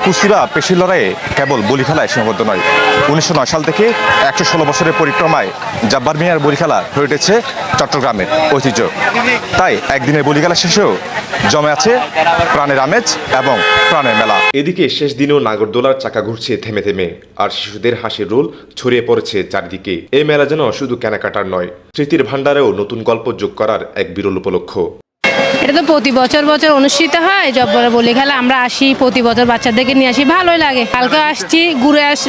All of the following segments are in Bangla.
কুস্তি বা পেশির লড়াইয়ে কেবল বলি খেলায় সীমাবদ্ধ নয়। 1909 সাল থেকে 116 বছরের পরিক্রমায় জাব্বার মিয়ার বলি খেলা হয়ে উঠেছে চট্টগ্রামের ঐতিহ্য। তাই একদিনের বলি খেলা শেষেও জমে আছে প্রাণের আমেজ এবং প্রাণের মেলা। এদিকে শেষ দিনেও নাগরদোলার চাকা ঘুরছে থেমে থেমে, আর শিশুদের হাসির রোল ছড়িয়ে পড়েছে চারিদিকে। এই মেলা যেন শুধু কেনাকাটার নয়, স্মৃতির ভাণ্ডারেও নতুন গল্প যোগ করার এক বিরল উপলক্ষ। এটা তো প্রতি বছর অনুষ্ঠিত হয় জব্বরের বলি খেলা। আমরা আসি প্রতি বছর, বাচ্চাদেরকে নিয়ে আসি, ভালোই লাগে। কালকে আসছি,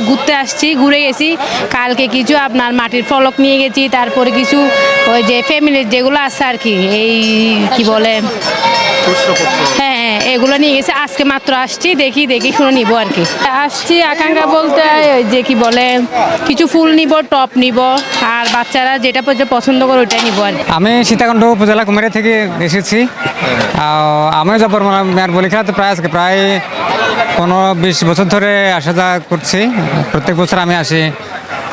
ঘুরতে আসছি, ঘুরে গেছি। কালকে কিছু আপনার মাটির ফলক নিয়ে গেছি, তারপরে কিছু ওই যে ফ্যামিলির যেগুলো আছে আর কি, এই কি বলে, হ্যাঁ এগুলো নিয়ে গেছে। আজকে মাত্র আসছি, দেখি শুনে নিব আর কি। আসছি আকাঙ্ক্ষা বলতে ওই যে কি বলে, কিছু ফুল নিব, টপ নিব, আর বাচ্চারা যেটা পছন্দ করে ওইটাই নিব আর কি। আমি সীতাকুণ্ড উপজেলা কুমিরা থেকে এসেছি। আমি জব্বর মিয়ার বলি খেলাতে প্রায় 15-20 বছর ধরে আসা যাওয়া করছি। প্রত্যেক বছর আমি আসি,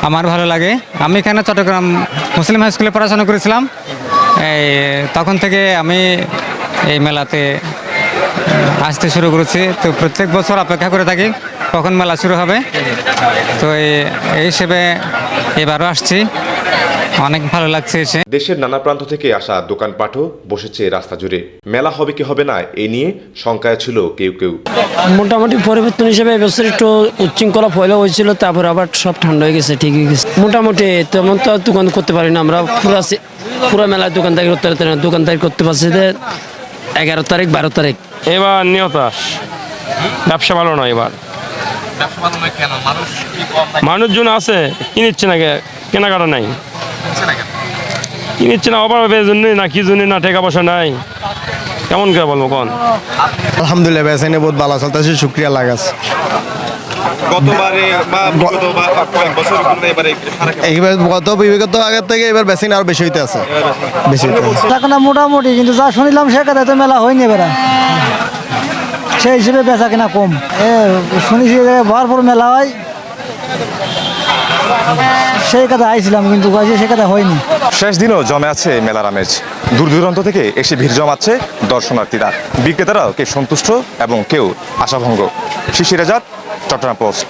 আমার ভালো লাগে। আমি এখানে চট্টগ্রাম মুসলিম হাই স্কুলে পড়াশোনা করেছিলাম। তখন থেকে আমি এই মেলাতে আসতে শুরু করেছি। তো প্রত্যেক বছর অপেক্ষা করে থাকি কখন মেলা শুরু হবে। তো এই হিসেবে এবারও আসছি, অনেক ভালো লাগছে এসে। দেশের নানা প্রান্ত থেকে আসা দোকানপাটও বসেছে রাস্তা জুড়ে। মেলা হবে কি হবে না এ নিয়ে শঙ্কায় ছিল কেউ। মোটামুটি পরিবর্তন হিসেবে এবছর একটু উচ্ছৃঙ্খলা ফলে হয়েছিল, তারপর আবার সব ঠান্ডা হয়ে গেছে, ঠিক হয়ে গেছে। মোটামুটি তেমন তো দোকান করতে পারি না আমরা, পুরো মেলায় দোকানদারি করতে পারি না। দোকানদারি করতে পারছি যে 11 তারিখ 12 তারিখ। এবার নিয়তাস, ব্যবসা ভালো নয়। এবার মানুষজন আছে, কিনিচ্ছে না, কেনাকাটা নাই, কিনিচ্ছে না। অভাবের জন্যই না কি জন্যই না, টাকা পয়সা নাই, কেমন করে বলবো কোন। আলহামদুলিল্লাহ বেচাইনে বহুত ভালো চলতেছে, শুক্রিয়া লাগাস। গত বিগত আগের থেকে এবার বেশি আরো বেশি হইতে আছে, এখন মোটামুটি, কিন্তু যা শুনিলাম সে কথা তো মেলা হয়নি এবার, সেই হিসেবে বেচা কিনা কম। শুনেছি ভরপুর মেলা হয়, সেই কথা আইছিলাম, কিন্তু সে কথা হয়নি। শেষ দিনও জমে আছে মেলার আমেজ। দূর দূরান্ত থেকে এসে ভিড় জমাচ্ছে দর্শনার্থীরা। বিক্রেতারাও কেউ সন্তুষ্ট এবং কেউ আশাভঙ্গ। শিশির আজাদ, চট্টগ্রাম পোস্ট।